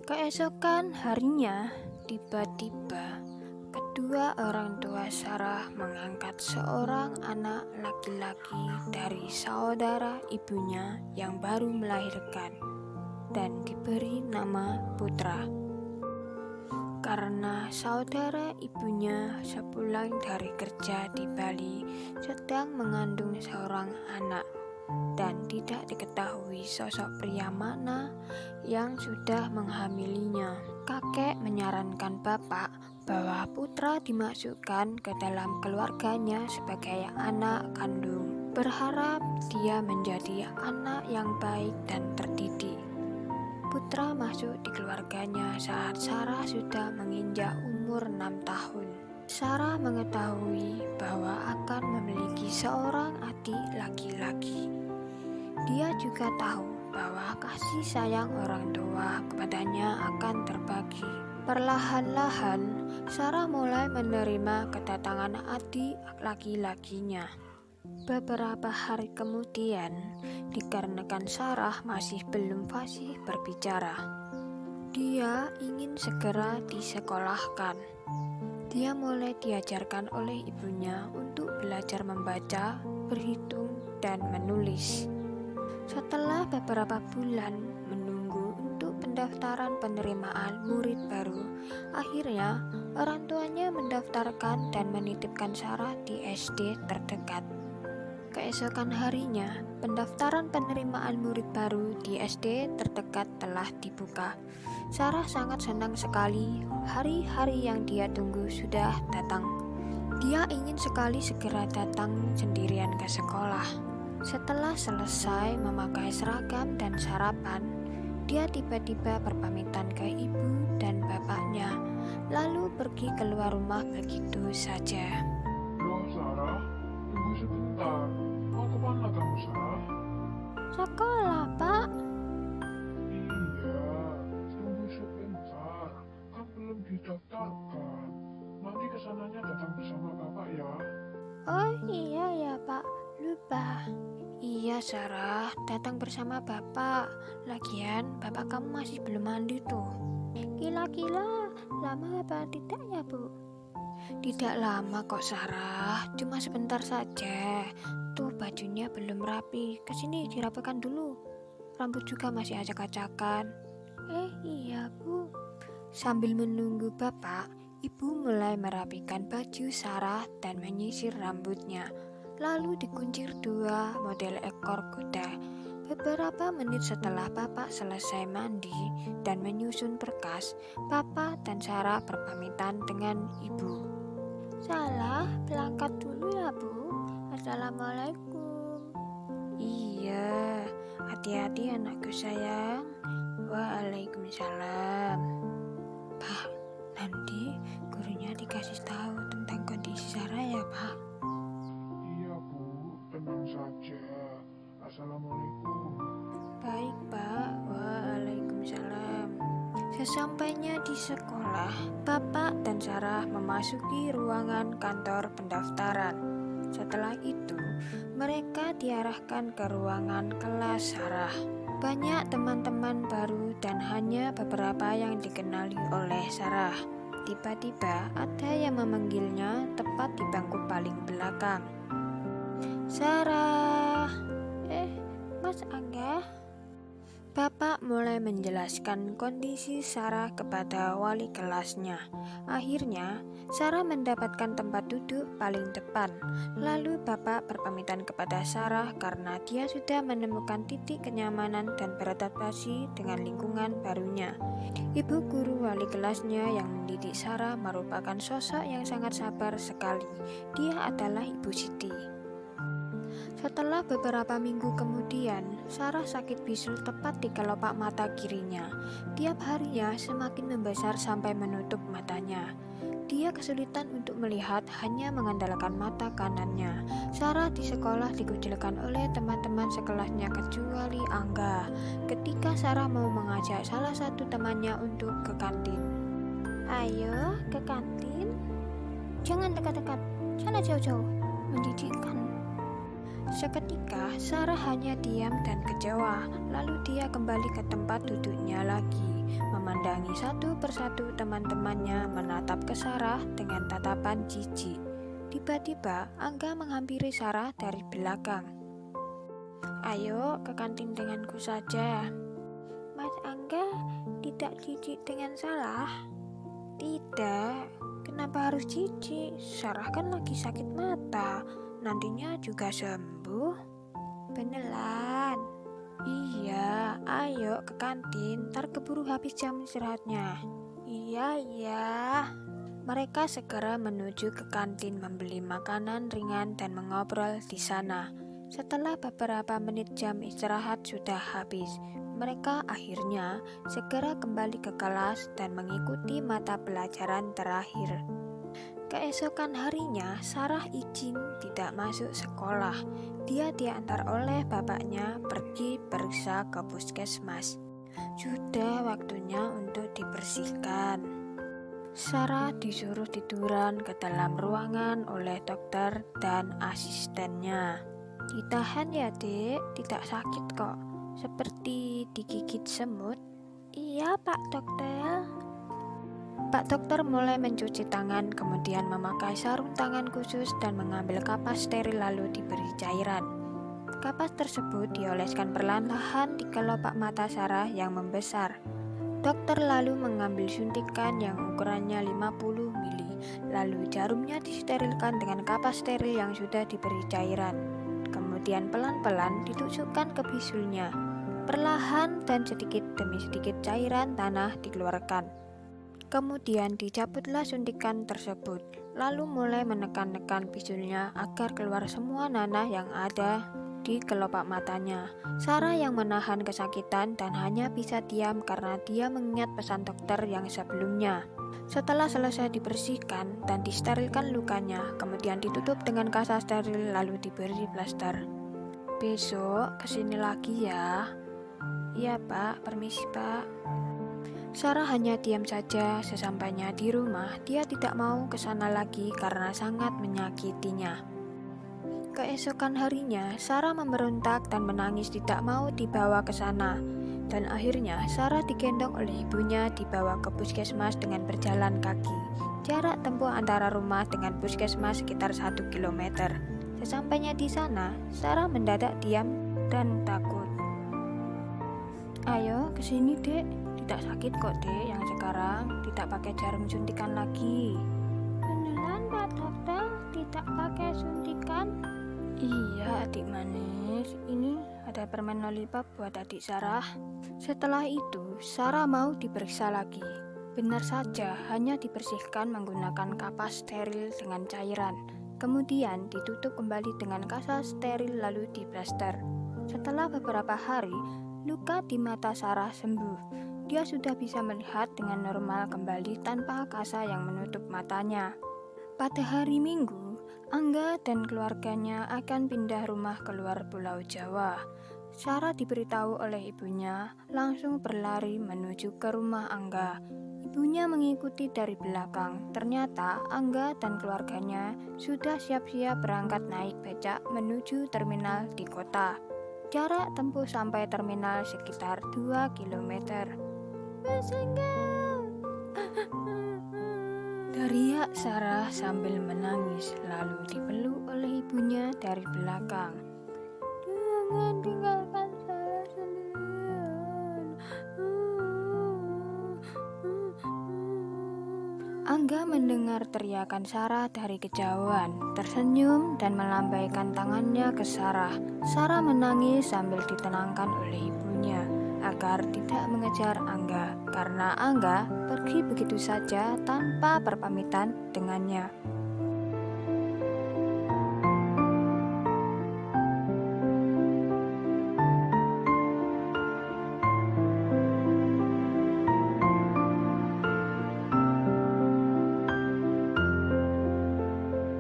Keesokan harinya, tiba-tiba kedua orang tua Sarah mengangkat seorang anak laki-laki dari saudara ibunya yang baru melahirkan dan diberi nama Putra. Karena saudara ibunya sepulang dari kerja di Bali sedang mengandung seorang anak dan tidak diketahui sosok pria mana yang sudah menghamilinya. Kakek menyarankan bapak bahwa Putra dimasukkan ke dalam keluarganya sebagai anak kandung, berharap dia menjadi anak yang baik dan terdidik. Putra masuk di keluarganya saat Sarah sudah menginjak umur 6 tahun. Sarah mengetahui bahwa akan memiliki seorang adik laki-laki. Dia juga tahu bahwa kasih sayang orang tua kepadanya akan terbagi. Perlahan-lahan, Sarah mulai menerima kedatangan adik laki-lakinya. Beberapa hari kemudian, dikarenakan Sarah masih belum fasih berbicara, dia ingin segera disekolahkan. Dia mulai diajarkan oleh ibunya untuk belajar membaca, berhitung, dan menulis. Setelah beberapa bulan menunggu untuk pendaftaran penerimaan murid baru, akhirnya orang tuanya mendaftarkan dan menitipkan Sarah di SD terdekat. Keesokan harinya, pendaftaran penerimaan murid baru di SD terdekat telah dibuka. Sarah sangat senang sekali, hari-hari yang dia tunggu sudah datang. Dia ingin sekali segera datang sendirian ke sekolah. Setelah selesai memakai seragam dan sarapan, dia tiba-tiba berpamitan ke ibu dan bapaknya, lalu pergi keluar rumah begitu saja. Loh Sarah, tunggu sebentar. Mau kemana kamu Sarah? Sekolah, Pak. Iya, tunggu sebentar. Kan belum didaftarkan. Nanti kesananya datang bersama bapak ya. Oh iya ya, Pak. Lupa. Iya, Sarah, datang bersama bapak. Lagian, bapak kamu masih belum mandi tuh. Gila-gila, lama apa tidak ya, Bu? Tidak lama kok, Sarah. Cuma sebentar saja. Tuh, bajunya belum rapi. Kesini dirapikan dulu. Rambut juga masih acak-acakan. Iya, Bu. Sambil menunggu bapak, ibu mulai merapikan baju Sarah dan menyisir rambutnya. Lalu dikuncir 2 model ekor kuda. Beberapa menit setelah bapak selesai mandi dan menyusun berkas, bapak dan Sarah berpamitan dengan ibu. Salah, berangkat dulu ya, Bu. Assalamualaikum. Iya, hati-hati anakku sayang. Waalaikumsalam. Pak, nanti gurunya dikasih tahu tentang kondisi Sarah ya, Pak. Iya Bu, tenang saja. Assalamualaikum. Baik, Pak. Waalaikumsalam. Sesampainya di sekolah, Bapak dan Sarah memasuki ruangan kantor pendaftaran. Setelah itu, mereka diarahkan ke ruangan kelas Sarah. Banyak teman-teman baru dan hanya beberapa yang dikenali oleh Sarah. Tiba-tiba ada yang memanggilnya tepat di bangku paling belakang. Sarah. Mas Angga. Bapak mulai menjelaskan kondisi Sarah kepada wali kelasnya. Akhirnya, Sarah mendapatkan tempat duduk paling depan. Lalu Bapak berpamitan kepada Sarah karena dia sudah menemukan titik kenyamanan dan beradaptasi dengan lingkungan barunya. Ibu guru wali kelasnya yang mendidik Sarah merupakan sosok yang sangat sabar sekali. Dia adalah Ibu Siti. Setelah beberapa minggu kemudian, Sarah sakit bisul tepat di kelopak mata kirinya. Tiap harinya semakin membesar sampai menutup matanya. Dia kesulitan untuk melihat, hanya mengandalkan mata kanannya. Sarah di sekolah dikucilkan oleh teman-teman sekelasnya kecuali Angga. Ketika Sarah mau mengajak salah satu temannya untuk ke kantin. Ayo ke kantin. Jangan dekat-dekat, sana jauh-jauh. Menjijikkan. Seketika, Sarah hanya diam dan kecewa. Lalu dia kembali ke tempat duduknya lagi, memandangi satu persatu teman-temannya menatap ke Sarah dengan tatapan jijik. Tiba-tiba Angga menghampiri Sarah dari belakang. "Ayo ke kantin denganku saja." "Mas Angga tidak jijik dengan Sarah?" "Tidak, kenapa harus jijik? Sarah kan lagi sakit mata, nantinya juga sembuh." "Beneran?" "Iya, ayo ke kantin, ntar keburu habis jam istirahatnya." Iya. Mereka segera menuju ke kantin membeli makanan ringan dan mengobrol di sana. Setelah beberapa menit jam istirahat sudah habis, mereka akhirnya segera kembali ke kelas dan mengikuti mata pelajaran terakhir. Keesokan harinya, Sarah izin tidak masuk sekolah. Dia diantar oleh bapaknya pergi periksa ke puskesmas. Sudah waktunya untuk dibersihkan. Sarah disuruh tiduran ke dalam ruangan oleh dokter dan asistennya. "Ditahan ya, Dek, tidak sakit kok. Seperti digigit semut." "Iya, Pak Dokter." Pak Dokter mulai mencuci tangan, kemudian memakai sarung tangan khusus dan mengambil kapas steril lalu diberi cairan. Kapas tersebut dioleskan perlahan di kelopak mata Sarah yang membesar. Dokter lalu mengambil suntikan yang ukurannya 50 mili, lalu jarumnya disterilkan dengan kapas steril yang sudah diberi cairan. Kemudian pelan-pelan ditusukkan ke bisulnya. Perlahan dan sedikit demi sedikit cairan tanah dikeluarkan. Kemudian dicabutlah suntikan tersebut, lalu mulai menekan-nekan bisulnya agar keluar semua nanah yang ada di kelopak matanya. Sarah yang menahan kesakitan dan hanya bisa diam karena dia mengingat pesan dokter yang sebelumnya. Setelah selesai dibersihkan dan disterilkan lukanya, kemudian ditutup dengan kasa steril lalu diberi plaster. "Besok kesini lagi ya." "Iya Pak, permisi Pak." Sarah hanya diam saja. Sesampainya di rumah, dia tidak mau ke sana lagi karena sangat menyakitinya. Keesokan harinya, Sarah memberontak dan menangis tidak mau dibawa ke sana. Dan akhirnya, Sarah digendong oleh ibunya dibawa ke puskesmas dengan berjalan kaki. Jarak tempuh antara rumah dengan puskesmas sekitar 1 kilometer. Sesampainya di sana, Sarah mendadak diam dan takut. "Ayo kesini Dek, tidak sakit kok Dek, yang sekarang tidak pakai jarum suntikan lagi." "Beneran Pak Dokter, tidak pakai suntikan?" "Iya adik manis, ini ada permen lollipop buat adik Sarah." Setelah itu, Sarah mau diperiksa lagi. Benar saja, hanya dibersihkan menggunakan kapas steril dengan cairan. Kemudian ditutup kembali dengan kasa steril lalu diplaster. Setelah beberapa hari, luka di mata Sarah sembuh. Dia sudah bisa melihat dengan normal kembali tanpa kasa yang menutup matanya. Pada hari Minggu, Angga dan keluarganya akan pindah rumah keluar Pulau Jawa. Sarah diberitahu oleh ibunya, langsung berlari menuju ke rumah Angga. Ibunya mengikuti dari belakang. Ternyata Angga dan keluarganya sudah siap-siap berangkat naik becak menuju terminal di kota. Jarak tempuh sampai terminal sekitar 2 kilometer. "Mas Angga!" teriak Sarah sambil menangis, lalu dipeluk oleh ibunya dari belakang. "Jangan tinggalkan saya sendirian." Angga mendengar teriakan Sarah dari kejauhan, tersenyum dan melambaikan tangannya ke Sarah. Sarah menangis sambil ditenangkan oleh ibunya agar tidak mengejar Angga, karena Angga pergi begitu saja tanpa berpamitan dengannya.